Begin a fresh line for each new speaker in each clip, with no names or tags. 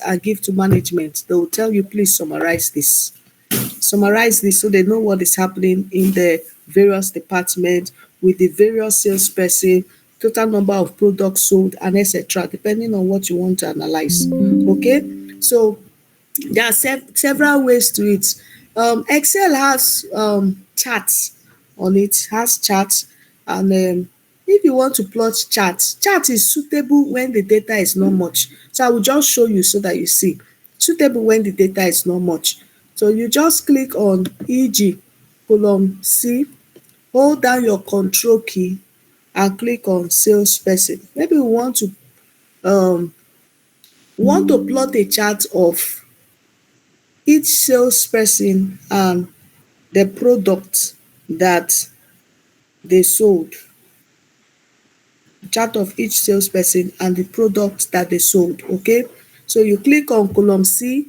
and give to management, they will tell you, please summarize this. Summarize this so they know what is happening in the various departments with the various salesperson, total number of products sold, and etc. Depending on what you want to analyze. Okay, so there are several ways to it. Excel has charts on it, has charts, and if you want to plot chart is suitable when the data is not much. So I will just show you so that you see. Suitable when the data is not much. So you just click on eg column C, hold down your control key and click on salesperson. Maybe we want to plot a chart of each salesperson and the product that they sold. Chart of each salesperson and the product that they sold. Okay, so you click on column C,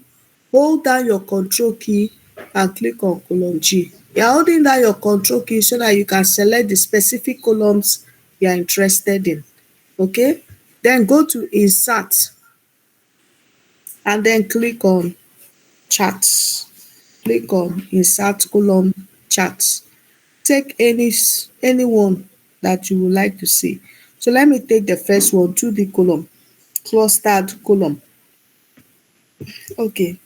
hold down your control key and click on column G. You are holding down your control key so that you can select the specific columns you are interested in. Okay, then go to insert and then click on charts. Click on insert column charts. Take any one that you would like to see. So let me take the first one, 2D column, clustered column. Okay,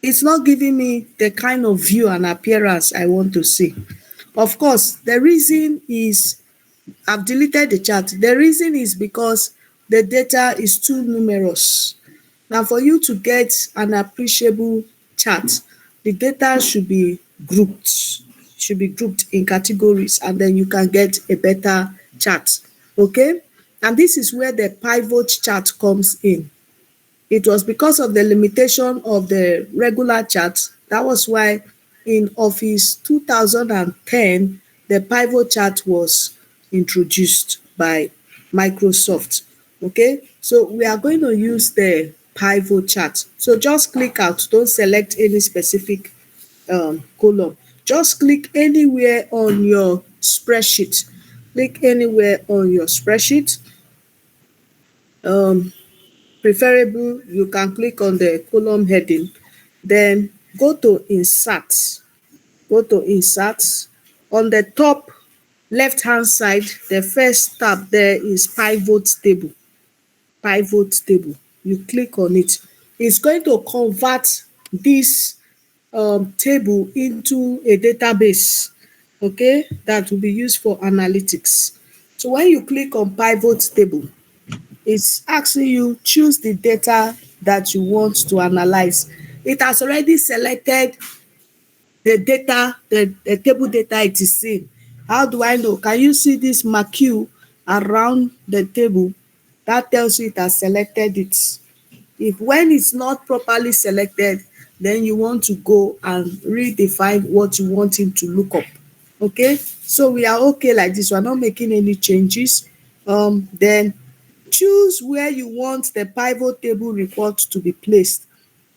it's not giving me the kind of view and appearance I want to see. Of course, the reason is I've deleted the chart. The reason is because the data is too numerous. Now for you to get an appreciable chart, the data should be grouped in categories, and then you can get a better chart. Okay, and this is where the pivot chart comes in. It was because of the limitation of the regular chart. That was why in Office 2010 the pivot chart was introduced by Microsoft. Okay, so we are going to use the pivot chart. So just click out, don't select any specific column. Just click anywhere on your spreadsheet. Click anywhere on your spreadsheet. Preferable, you can click on the column heading, then go to insert. Go to insert. On the top left hand side, the first tab there is pivot table. Pivot table. You click on it. It's going to convert this table into a database, okay, that will be used for analytics. So when you click on pivot table, it's asking you choose the data that you want to analyze. It has already selected the data, the table data it is seeing. How do I know? Can you see this marquee around the table? That tells you it has selected it. If when it's not properly selected, then you want to go and redefine what you want him to look up. Okay, so we are okay like this. We are not making any changes. Then choose where you want the pivot table report to be placed.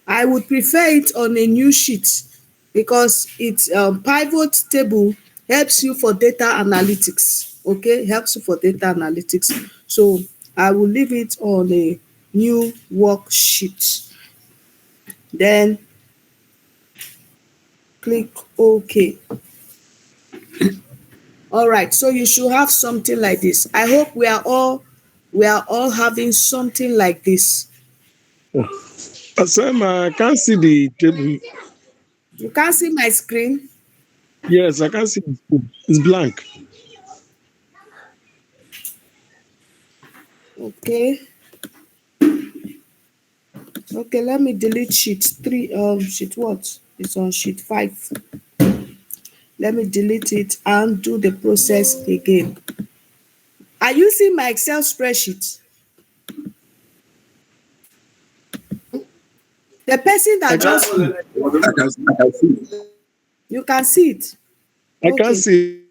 I would prefer it on a new sheet because it's pivot table helps you for data analytics. Okay, helps you for data analytics. So I will leave it on a new worksheet. Then click OK. All right, so you should have something like this. I hope we are all having something like this.
Sam, I can't see the table.
You can't see my screen?
Yes, I can't see the table. It's blank.
Okay. Okay, let me delete sheet 3. Sheet what? It's on sheet 5. Let me delete it and do the process again. Are you seeing my Excel spreadsheet? The person that just
I can see.
you can see it.
I can't
Okay.
see.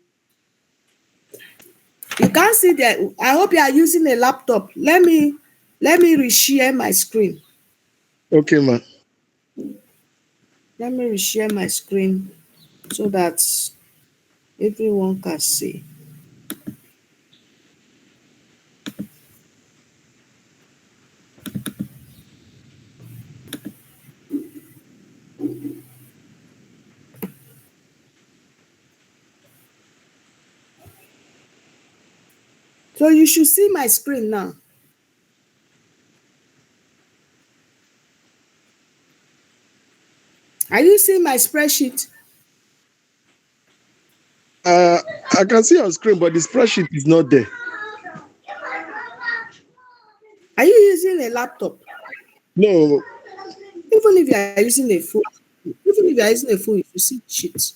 You can't see that. I hope you are using a laptop. Let me reshare my screen.
Okay, ma.
Let me reshare my screen so that everyone can see. So you should see my screen now. Are you seeing my spreadsheet?
Uh, I can see on screen, but the spreadsheet is not there.
Are you using a laptop?
No,
Even if you are using a phone, even if you are using a phone, you should see the sheet.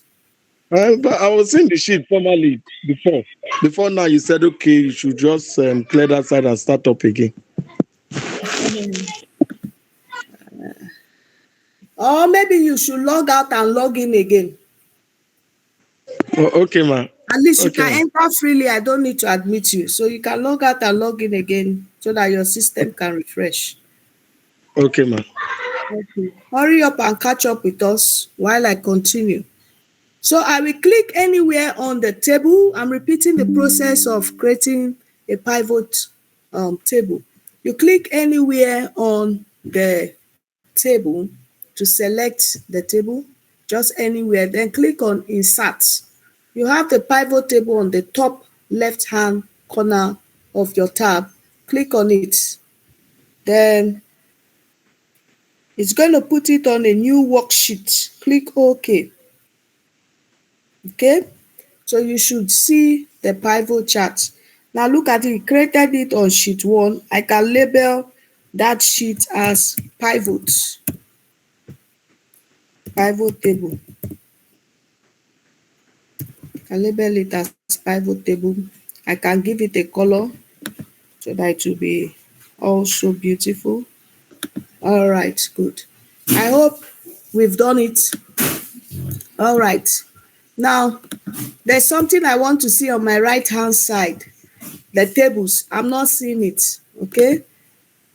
but I was seeing the sheet formally before. Before now, you said okay, you should just clear that side and start up again.
Or maybe you should log out and log in again.
Oh, okay, ma.
At least you
Okay,
can
ma.
enter freely. I don't need to admit you. So you can log out and log in again so that your system can refresh.
Okay, ma.
Okay. Hurry up and catch up with us while I continue. So I will click anywhere on the table. I'm repeating the process of creating a pivot table. You click anywhere on the table to select the table, just anywhere. Then click on Insert. You have the pivot table on the top left hand corner of your tab. Click on it. Then it's going to put it on a new worksheet. Click OK. Okay. So you should see the pivot chart. Now look at it, created it on sheet 1. I can label that sheet as pivot table. I can label it as pivot table. I can give it a color so that it will be also beautiful. All right, good. I hope we've done it. All right. Now, there's something I want to see on my right hand side. The tables. I'm not seeing it. Okay.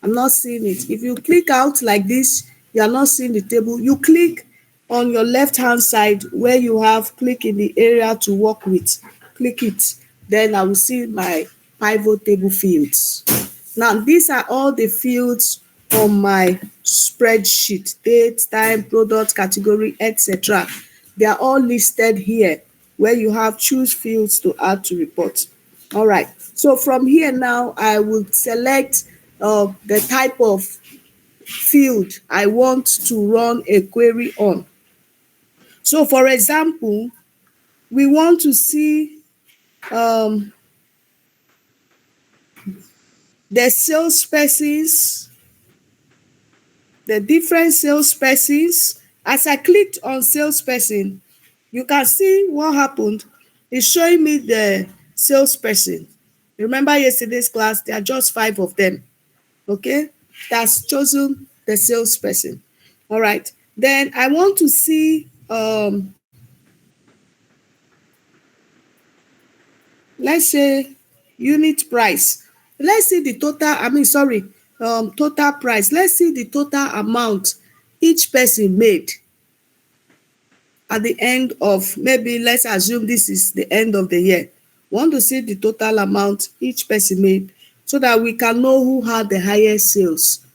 I'm not seeing it. If you click out like this, you are not seeing the table. You click on your left hand side where you have click in the area to work with. Click it. Then I will see my pivot table fields. Now these are all the fields on my spreadsheet: date, time, product, category, etc. They are all listed here where you have choose fields to add to report. All right. So from here now, I will select the type of field I want to run a query on. So for example, we want to see um, the salespersons, the different salespersons. As I clicked on salesperson, you can see what happened. It's showing me the salesperson. Remember yesterday's class, there are just 5 of them. Okay, that's chosen the salesperson. All right, then I want to see let's say unit price. Let's see the total, total price. Let's see the total amount each person made at the end of, maybe let's assume this is the end of the year. We want to see the total amount each person made so that we can know who had the highest sales.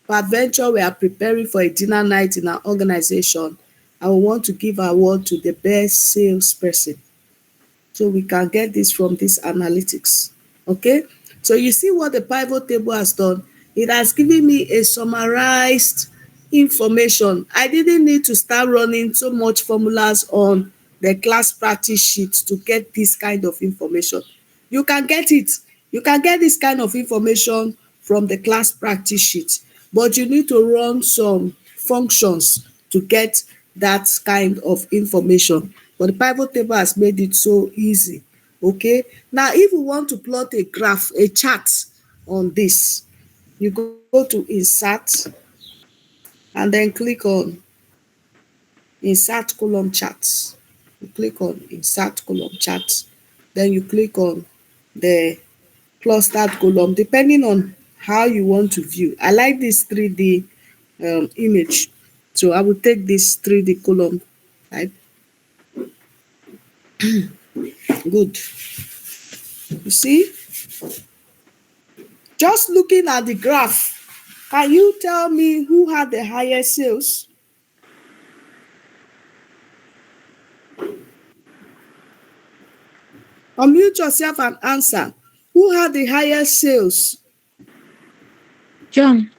Peradventure, we are preparing for a dinner night in our organization and we want to give award to the best salesperson. So we can get this from this analytics. Okay, so you see what the pivot table has done. It has given me a summarized information. I didn't need to start running so much formulas on the class practice sheet to get this kind of information. You can get it. You can get this kind of information from the class practice sheet, but you need to run some functions to get that kind of information. But the pivot table has made it so easy. Okay, now if we want to plot a graph, a chart on this, you go to insert and then click on insert column charts. You click on insert column charts, then you click on the clustered column depending on how you want to view. I like this 3D image, so I will take this 3D column, right? Good. You see, just looking at the graph, can you tell me who had the highest sales? Unmute yourself and answer. Who had the highest sales?
John.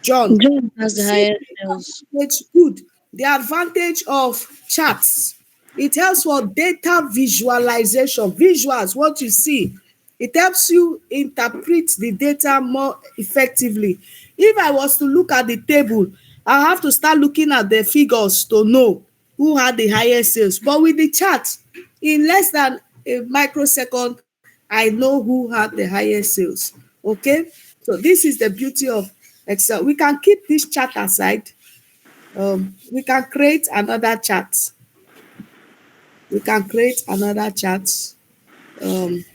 John.
John has the
See
highest
the
sales.
advantage, good. The advantage of charts. It helps for data visualization. Visuals, what you see. It helps you interpret the data more effectively. If I was to look at the table, I have to start looking at the figures to know who had the highest sales. But with the chart, in less than a microsecond, I know who had the highest sales. Okay? So this is the beauty of Excel. We can keep this chart aside. We can create another chart. We can create another chart. Um,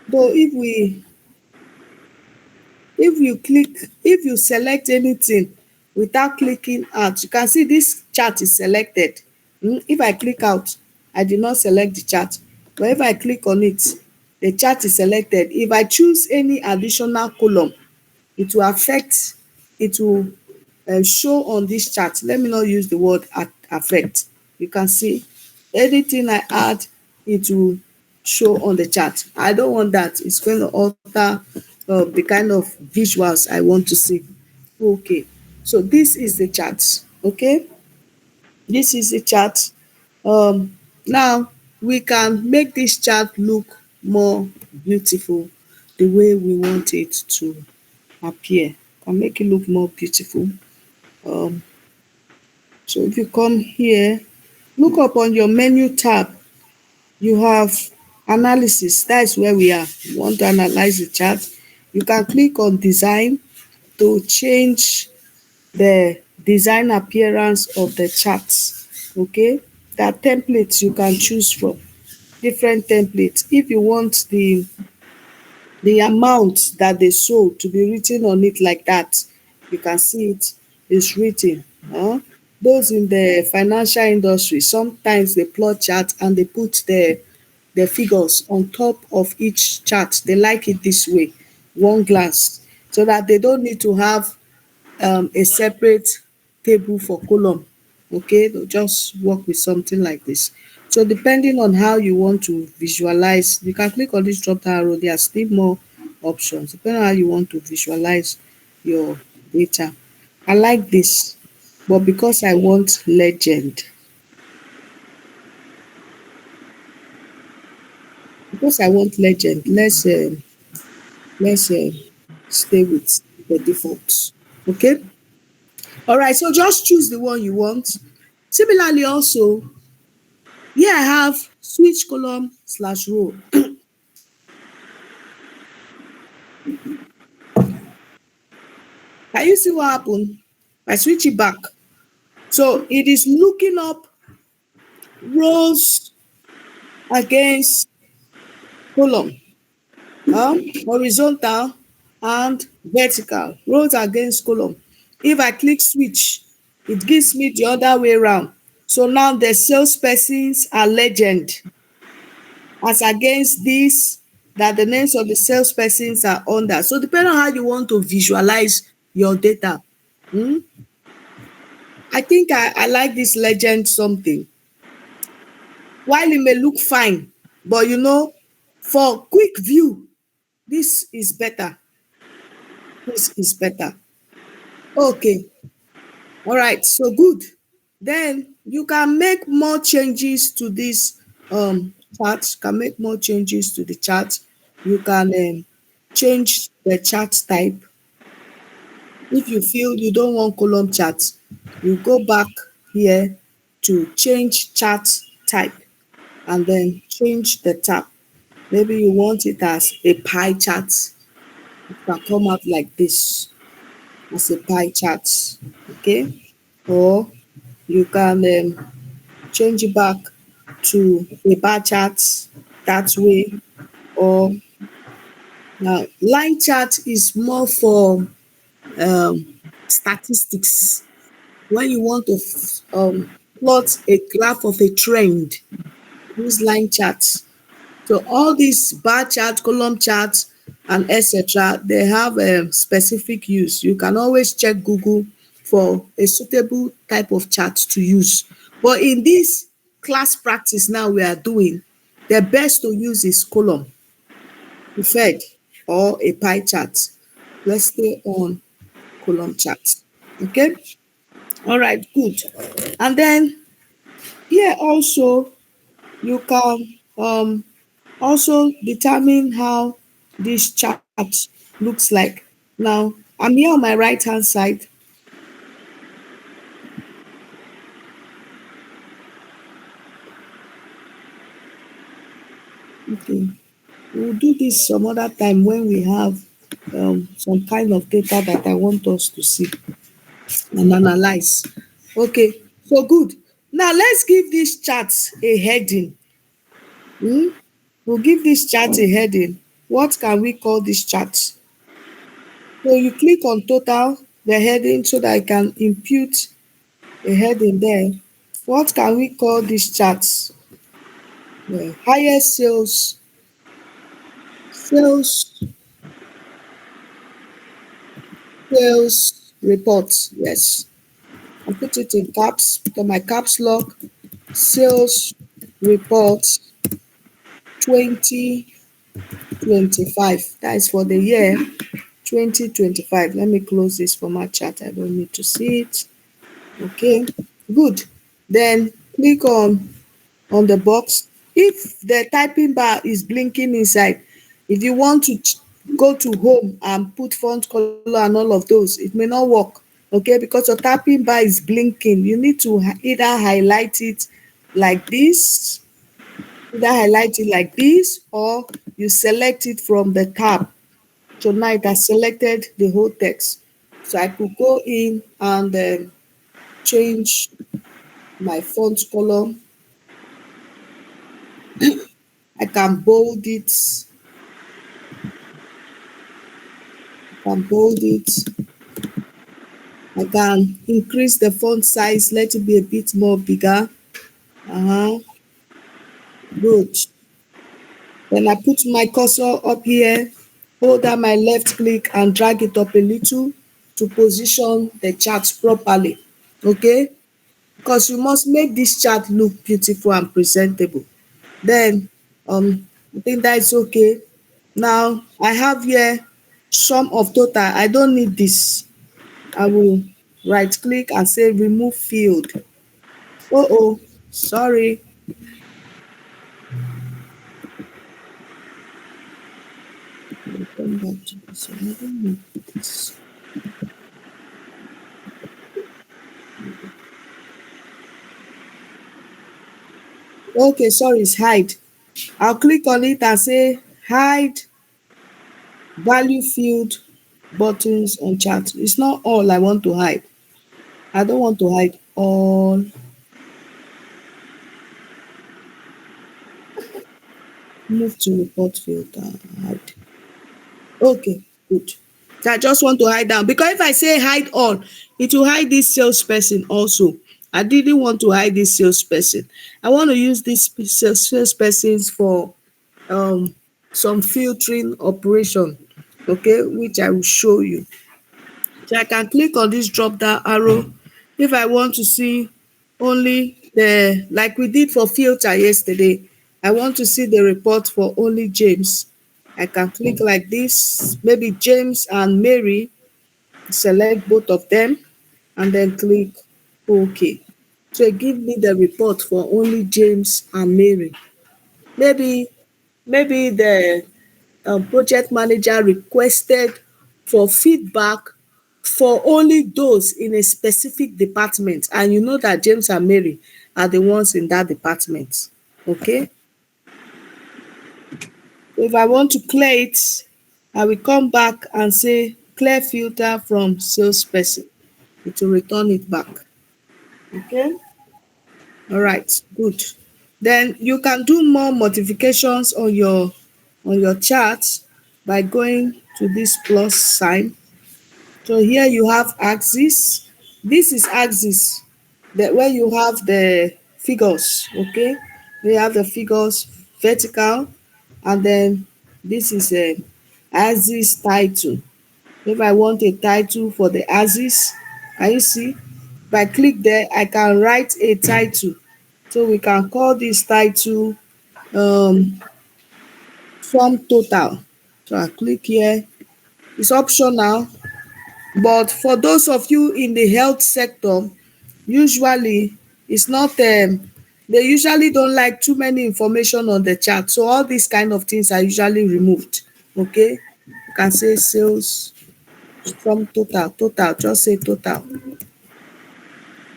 though if you select anything without clicking out, you can see this chart is selected. If I click out, I did not select the chart, but if I click on it, the chart is selected. If I choose any additional column, it will affect, it will show on this chart. Let me not use the word affect. You can see anything I add, it will show on the chart. I don't want that. It's going to alter the kind of visuals I want to see. Okay, so this is the chart. Okay, this is the chart. Now we can make this chart look more beautiful the way we want it to appear and make it look more beautiful. um so if you come here, look up on your menu tab, you have analysis. That is where we are. You want to analyze the chart, you can click on design to change the design appearance of the charts. Okay, there are templates you can choose from, different templates. If you want the amount that they sold to be written on it like that, you can see it is written. Those in the financial industry, sometimes they plot chart and they put the figures on top of each chart. They like it this way, one glance, so that they don't need to have a separate table for column. Okay, they'll just work with something like this. So depending on how you want to visualize, you can click on this drop down arrow. There are still more options depending on how you want to visualize your data. I like this, but because I want legend, let's stay with the default. Okay. All right, so just choose the one you want. Similarly also, here I have switch column slash row. Can you see what happened? I switch it back. So it is looking up rows against column, horizontal and vertical, rows against column. If I click switch, it gives me the other way round. So now the salespersons are legend as against this, that the names of the salespersons are under. So depending on how you want to visualize your data. I think I like this legend something. While it may look fine, but for quick view, this is better. This is better. Okay. All right. So good. Then you can make more changes to this chart. You can make more changes to the chart. You can change the chart type. If you feel you don't want column chart, you go back here to change chart type and then change the tab. Maybe you want it as a pie chart. It can come out like this as a pie chart. Okay. Or you can change it back to a bar chart that way. Or now line chart is more for statistics. When you want to plot a graph of a trend, use line charts. So all these bar chart, column charts, and etc., they have a specific use. You can always check Google for a suitable type of chart to use. But in this class practice now we are doing, The best to use is column, preferred, or a pie chart. Let's stay on column chart. Okay. All right, good. And then here also you can also determine how this chart looks like. Now, I'm here on my right hand side. Okay, we'll do this some other time when we have some kind of data that I want us to see and analyze. Okay, so good. Now let's give this chart a heading. Hmm? We'll give this chart a heading. What can we call this chart? So you click on total, the heading, so that I can impute a heading there. What can we call this chart? Highest sales sales report. Yes, I put it in caps, put on my caps lock. Sales report 2025. That is for the year 2025. Let me close this format chart. I don't need to see it. Okay, good. Then click on the box. If the typing bar is blinking inside, if you want to go to home and put font color and all of those, it may not work. Okay, because your typing bar is blinking, you need to either highlight it like this, or you select it from the tab. So now it has selected the whole text. So I could go in and change my font color. I can bold it. I can increase the font size, let it be a bit more bigger. Uh-huh. Good. Then I put my cursor up here, hold down my left click and drag it up a little to position the chart properly. Okay? Because you must make this chart look beautiful and presentable. Then I think that is okay. Now I have here sum of total. I don't need this. I will right click and say remove field. Oh, sorry. I'll come back to this one. I don't need this. Okay, sorry, it's hide. I'll click on it and say hide value field buttons on chart. It's not all I want to hide. I don't want to hide all. Move to report filter. Hide. Okay, good. So I just want to hide down because if I say hide all, it will hide this salesperson also. I didn't want to hide this salesperson. I want to use this salespersons for um some filtering operation, okay, which I will show you. So I can click on this drop down arrow if I want to see only the, like we did for filter yesterday. I want to see the report for only James. I can click like this, maybe James and Mary, select both of them and then click OK. So it give me the report for only James and Mary. Maybe the project manager requested for feedback for only those in a specific department, and you know that James and Mary are the ones in that department. Okay, if I want to clear it, I will come back and say clear filter from salesperson. It will return it back. Okay, all right, good. Then you can do more modifications on your chart by going to this plus sign. So here you have axis. This is axis, that where you have the figures, okay? You have the figures vertical, and then this is a axis title. If I want a title for the axis, can you see? If I click there, I can write a title. So we can call this title um sum total. So I click here. It's optional, but for those of you in the health sector, usually it's not they usually don't like too many information on the chart, so all these kind of things are usually removed. Okay, you can say sales from total, just say total.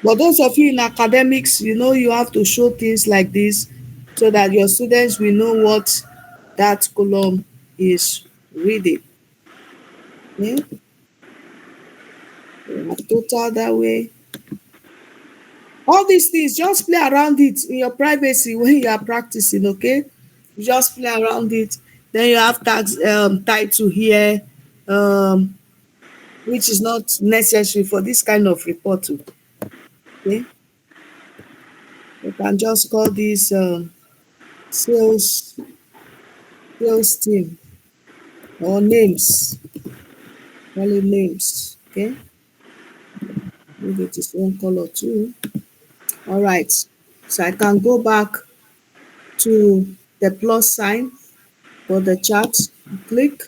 But those of you in academics, you know, you have to show things like this so that your students will know what that column is reading. Okay, you have total that way. All these things, just play around it in your privacy when you are practicing. Okay, you just play around it. Then you have tax title here, um which is not necessary for this kind of report. Okay, you can just call this sales sales team, or names, call it names. Okay, give it its own color too. All right, so I can go back to the plus sign for the chart. Click.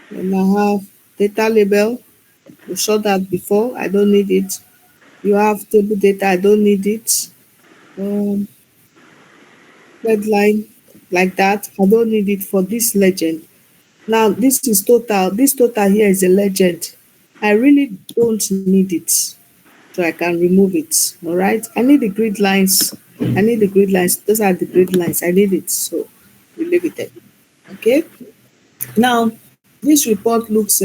And I have data label. We saw that before. I don't need it. You have table data. I don't need it. Um, Headline like that. I don't need it for this legend. Now this is total. This total here is a legend. I really don't need it, so I can remove it. All right. I need the grid lines. I need the grid lines. Those are the grid lines. I need it. So we leave it there. Okay. Now this report looks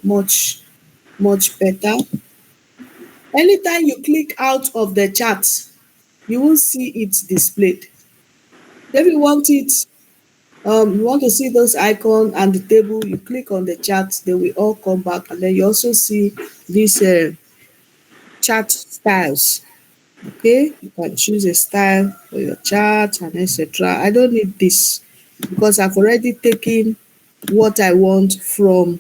much better. Anytime you click out of the chart, you will see it displayed. If you want it, you want to see those icon and the table, you click on the chart, they will all come back, and then you also see these chart styles. Okay, you can choose a style for your chart and etc. I don't need this because I've already taken what I want from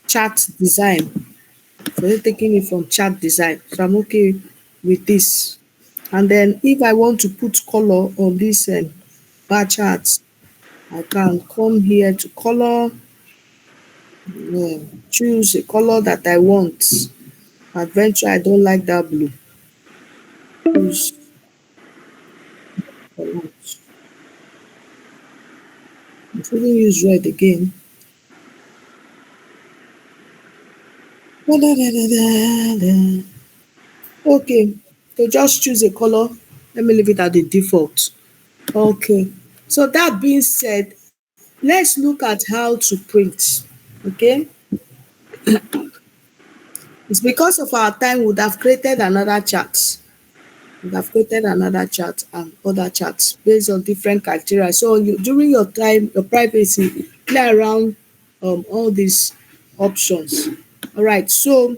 chart design. I've already taken it from chart design, so I'm okay with this. And then if I want to put color on this bar chart, I can come here to color, choose a color that I want. Adventure, I don't like that blue. Choose color. I shouldn't use red again. Da, da, da, da, da, da. Okay, so just choose a color. Let me leave it at the default. Okay, so that being said, let's look at how to print. Okay, it's because of our time we would have created another chart. We have created another chart and other charts based on different criteria. So you, during your time, your privacy, play around all these options. All right. So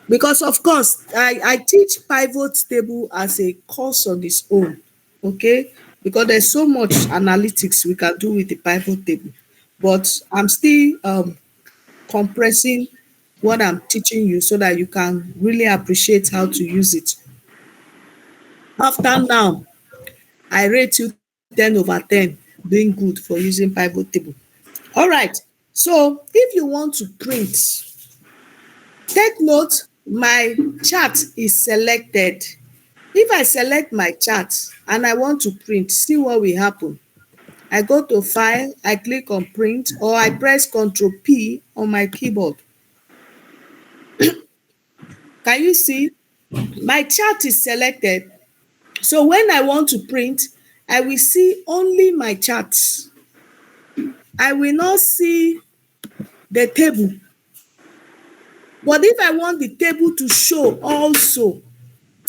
because of course I teach pivot table as a course on its own. Okay, because there's so much analytics we can do with the pivot table, but I'm still compressing what I'm teaching you so that you can really appreciate how to use it. After now, I rate you 10/10, doing good for using pivot table. All right. So if you want to print, take note my chart is selected. If I select my chart and I want to print, see what will happen. I go to file, I click on print, or I press Ctrl P on my keyboard. Can you see? My chart is selected. So when I want to print, I will see only my charts. I will not see the table. But if I want the table to show also,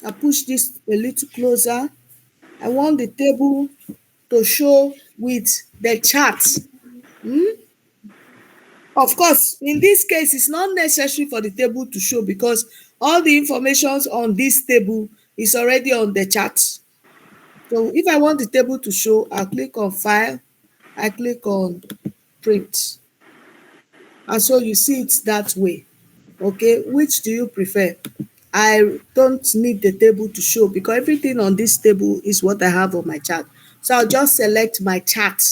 I push this a little closer. I want the table to show with the chart. Of course, in this case, it's not necessary for the table to show because all the information on this table is already on the chart. So if I want the table to show, I click on file, I click on print. And so you see it that way. Okay, which do you prefer? I don't need the table to show because everything on this table is what I have on my chart. So I'll just select my chart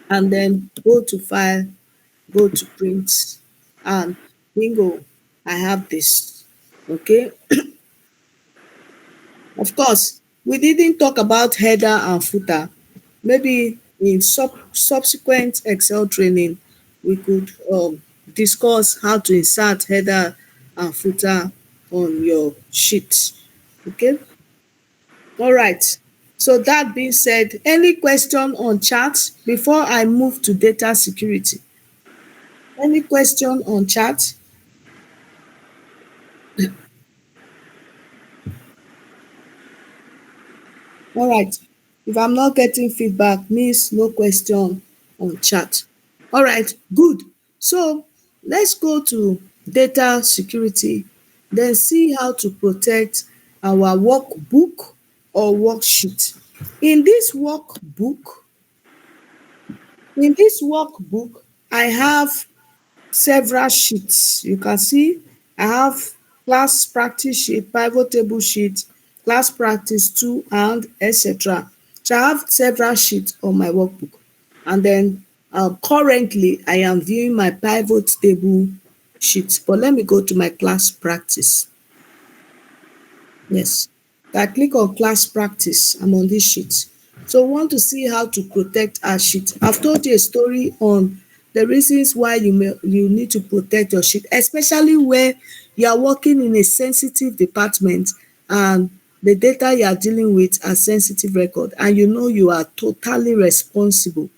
and then go to file, go to print, and bingo, I have this. Okay. Of course, we didn't talk about header and footer. Maybe in subsequent Excel training, we could discuss how to insert header and footer on your sheet. Okay. All right. So that being said, any question on chat before I move to data security? Any question on chat? All right. If I'm not getting feedback, means no question on chat. All right, good. So let's go to data security, then see how to protect our workbook or worksheet. In this workbook, in this workbook, I have several sheets. You can see I have class practice sheet, pivot table sheet, class practice 2 and etc. So I have several sheets on my workbook, and then currently I am viewing my pivot table sheet, but let me go to my class practice. Yes. I click on class practice. I'm on this sheet. So we want to see how to protect our sheet. I've told you a story on the reasons why you need to protect your sheet, especially where you are working in a sensitive department and the data you are dealing with are sensitive record, and you know you are totally responsible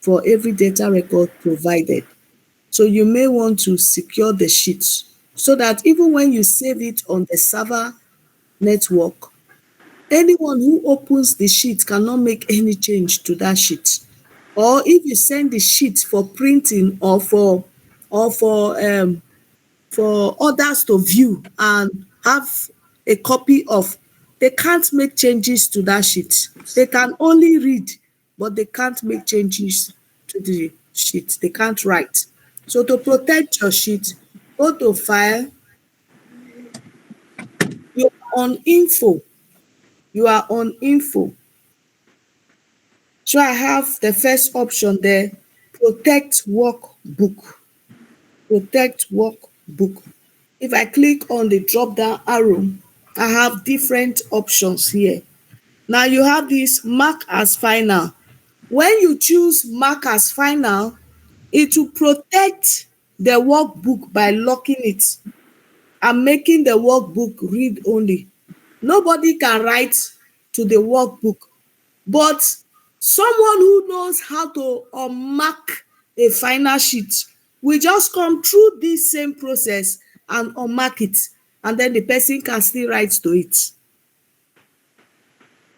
for every data record provided. So you may want to secure the sheet so that even when you save it on the server network, anyone who opens the sheet cannot make any change to that sheet. Or if you send the sheet for printing or for others to view and have a copy of, they can't make changes to that sheet. They can only read, but they can't make changes to the sheet. They can't write. So to protect your sheet, go to file, you are on info, you are on info. So I have the first option there, protect workbook, protect workbook. If I click on the drop down arrow, I have different options here. Now you have this mark as final. When you choose mark as final, it will protect the workbook by locking it and making the workbook read only. Nobody can write to the workbook, but someone who knows how to unmark a final sheet will just come through this same process and unmark it, and then the person can still write to it.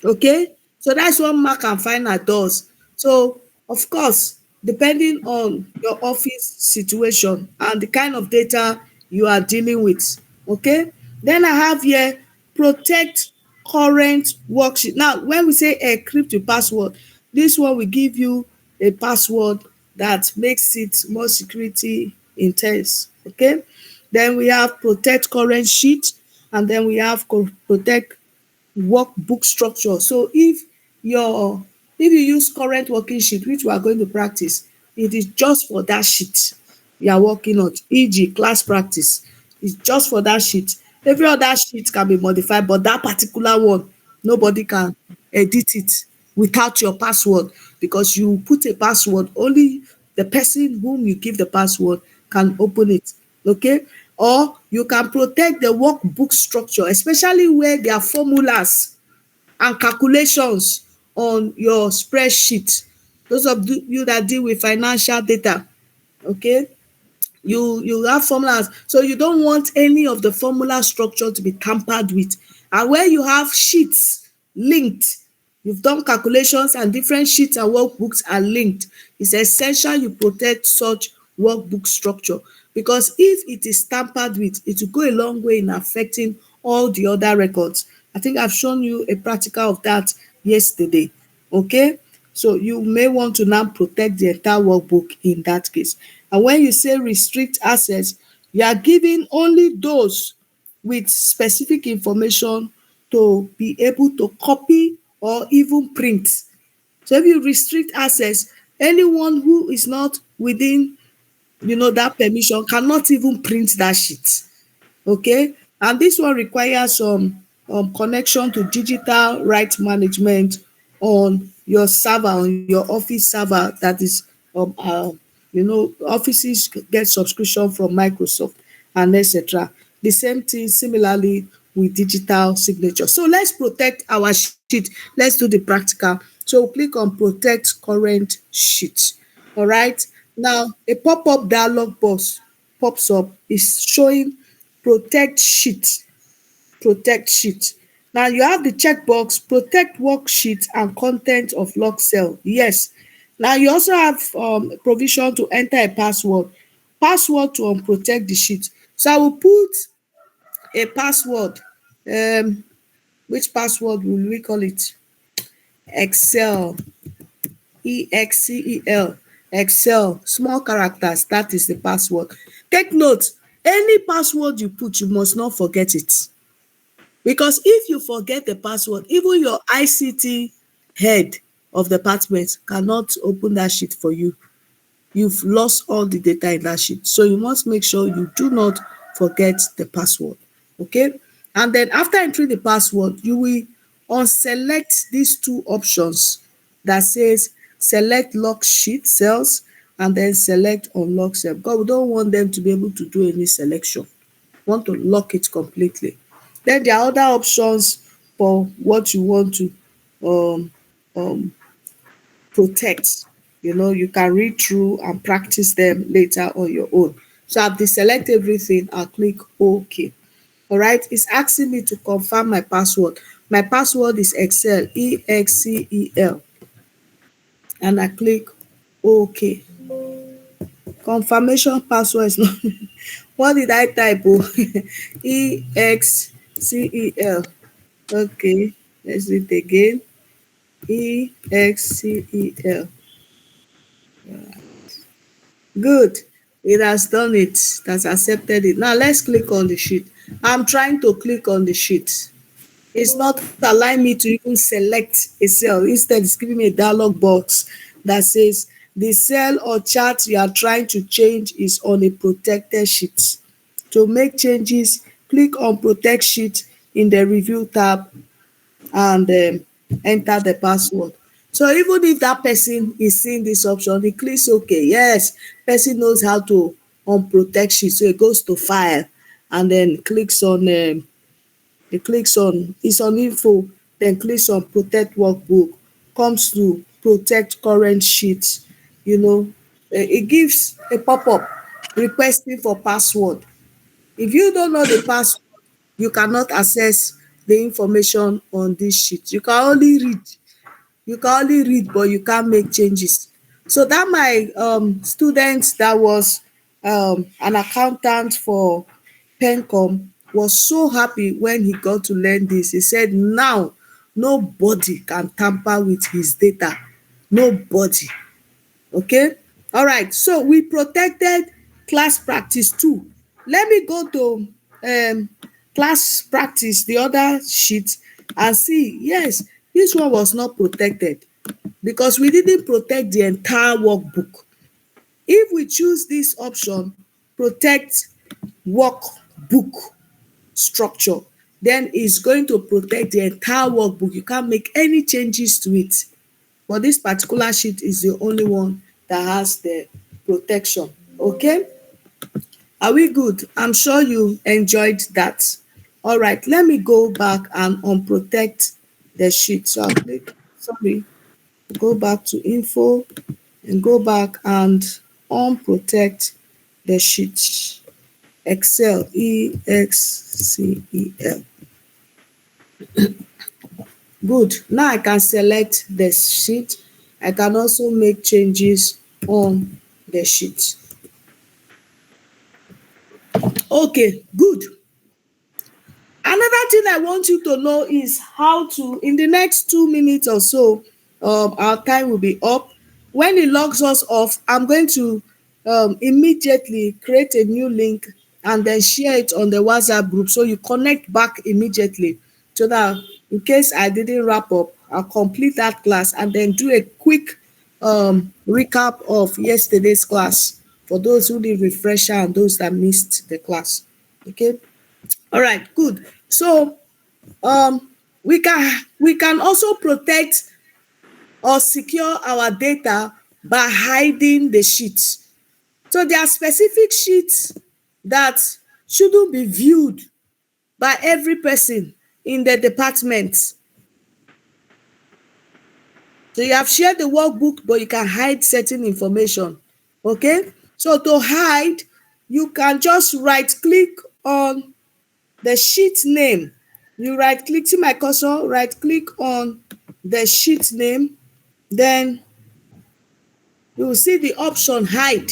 Okay, so that's what mark and final does. So of course, depending on your office situation and the kind of data you are dealing with. Okay, then I have here protect current worksheet. Now when we say encrypt your password, this one will give you a password that makes it more security intense. Okay, then we have protect current sheet, and then we have protect workbook structure. So if you use current working sheet, which we are going to practice, it is just for that sheet you are working on, e.g. class practice, it's just for that sheet. Every other sheet can be modified, but that particular one, nobody can edit it without your password, because you put a password, only the person whom you give the password can open it. Okay, or you can protect the workbook structure, especially where there are formulas and calculations on your spreadsheet. Those of you that deal with financial data, okay, you have formulas, so you don't want any of the formula structure to be tampered with. And where you have sheets linked, you've done calculations and different sheets and workbooks are linked, it's essential you protect such workbook structure, because if it is tampered with, it will go a long way in affecting all the other records. I think I've shown you a practical of that yesterday. Okay, so you may want to now protect the entire workbook in that case. And when you say restrict access, you are giving only those with specific information to be able to copy or even print. So if you restrict access, anyone who is not within, that permission cannot even print that sheet. Okay, and this one requires some connection to digital right management on your server, on your office server. That is, offices get subscription from Microsoft and etc. The same thing similarly with digital signature. So let's protect our sheet. Let's do the practical. So we'll click on protect current sheet. All right, now a pop-up dialog box pops up, is showing protect sheet. Protect sheet. Now you have the checkbox protect worksheet and content of locked cell. Yes. Now you also have provision to enter a password. Password to unprotect the sheet. So I will put a password. Um which password will we call it? Excel. EXCEL. Excel. Small characters. That is the password. Take note, any password you put, you must not forget it. Because if you forget the password, even your ICT head of the department cannot open that sheet for you. You've lost all the data in that sheet. So you must make sure you do not forget the password. Okay? And then after entering the password, you will unselect these two options that says select lock sheet cells and then select unlock cell. Because we don't want them to be able to do any selection. We want to lock it completely. Then there are other options for what you want to um um protect. You can read through and practice them later on your own. So I've deselect everything. I'll click OK. All right, it's asking me to confirm my password. My password is Excel, EXCEL, and I click OK. Confirmation password is not what did I type? Oh, EXCEL. Okay, let's do it again. EXCEL. Good. It has done it. It has accepted it. Now let's click on the sheet. I'm trying to click on the sheet. It's not allowing me to even select a cell. Instead, it's giving me a dialog box that says the cell or chart you are trying to change is on a protected sheet. To make changes, click on protect sheet in the review tab and enter the password. So even if that person is seeing this option, he clicks OK. Yes, person knows how to unprotect sheet. So it goes to file and then clicks on it clicks on it's on info, then clicks on protect workbook, comes to protect current sheet. It gives a pop-up requesting for password. If you don't know the password, you cannot access the information on this sheet. You can only read but you can't make changes. So that my student that was an accountant for Pencom was so happy when he got to learn this. He said now nobody can tamper with his data. Nobody. Okay. All right, so we protected class practice 2. Let me go to class practice, the other sheet, and see. Yes, this one was not protected because we didn't protect the entire workbook. If we choose this option, protect workbook structure, then it's going to protect the entire workbook. You can't make any changes to it. But this particular sheet is the only one that has the protection. Okay, are we good? I'm sure you enjoyed that. All right, let me go back and unprotect the sheet. So I'll click, sorry, go back to info and go back and unprotect the sheet. Excel, EXCEL. Good. Now I can select the sheet. I can also make changes on the sheet. Okay, good. Another thing I want you to know is how to, in the next 2 minutes or so, our time will be up. When it logs us off, I'm going to immediately create a new link and then share it on the WhatsApp group so you connect back immediately, so that in case I didn't wrap up, I'll complete that class and then do a quick recap of yesterday's class for those who need refresher and those that missed the class. Okay. All right, good. So we can also protect or secure our data by hiding the sheets. So there are specific sheets that shouldn't be viewed by every person in the department. So you have shared the workbook, but you can hide certain information. Okay? So to hide, you can just right click on the sheet name. You right click, see my cursor, right click on the sheet name, then you will see the option hide.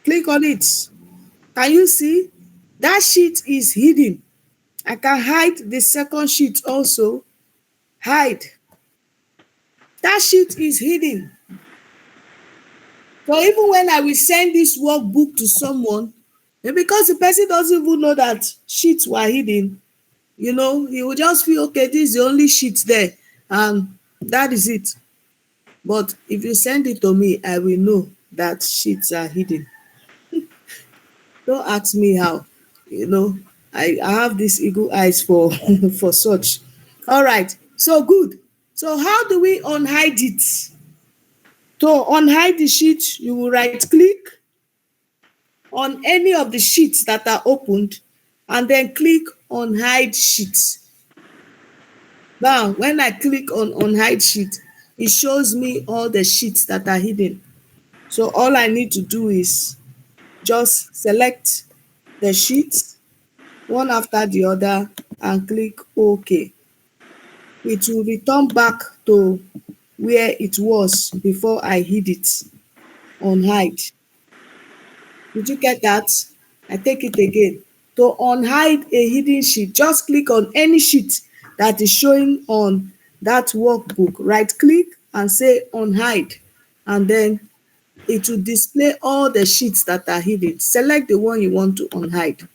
Click on it. Can you see? That sheet is hidden. I can hide the second sheet also. Hide. That sheet is hidden. So even when I will send this workbook to someone, and because the person doesn't even know that sheets were hidden, he will just feel, okay, this is the only sheet there, and that is it. But if you send it to me, I will know that sheets are hidden. Don't ask me how. You know, I have these eagle eyes for for such. All right, so good. So how do we unhide it? To unhide the sheet, you will right click on any of the sheets that are opened and then click on hide sheet. Now, when I click on hide sheet, it shows me all the sheets that are hidden. So all I need to do is just select the sheets one after the other and click OK. It will return back to where it was before I hid it on hide. Did you get that? I take it again. To unhide a hidden sheet, just click on any sheet that is showing on that workbook. Right click and say unhide, and then it will display all the sheets that are hidden. Select the one you want to unhide.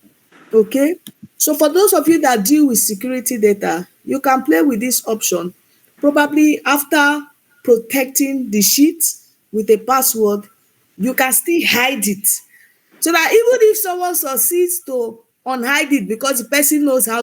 Okay, so for those of you that deal with security data, you can play with this option. Probably after protecting the sheet with a password, you can still hide it, so that even if someone succeeds to unhide it because the person knows how